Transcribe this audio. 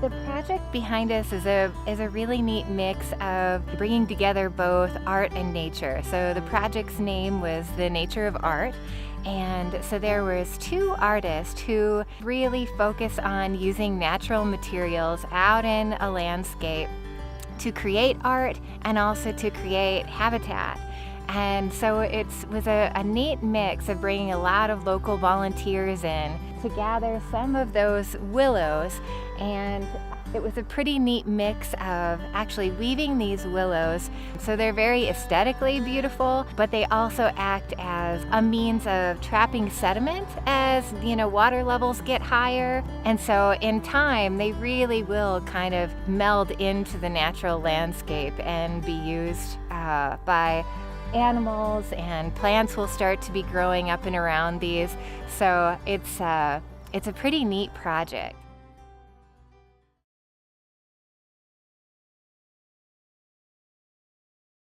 The project behind us is a really neat mix of bringing together both art and nature. So the project's name was The Nature of Art. And so there was two artists who really focus on using natural materials out in a landscape to create art and also to create habitat. And so it was a neat mix of bringing a lot of local volunteers in to gather some of those willows, and it was a pretty neat mix of actually weaving these willows. So they're very aesthetically beautiful, but they also act as a means of trapping sediment as, water levels get higher. And so in time, they really will kind of meld into the natural landscape and be used by animals, and plants will start to be growing up and around these. So it's a pretty neat project.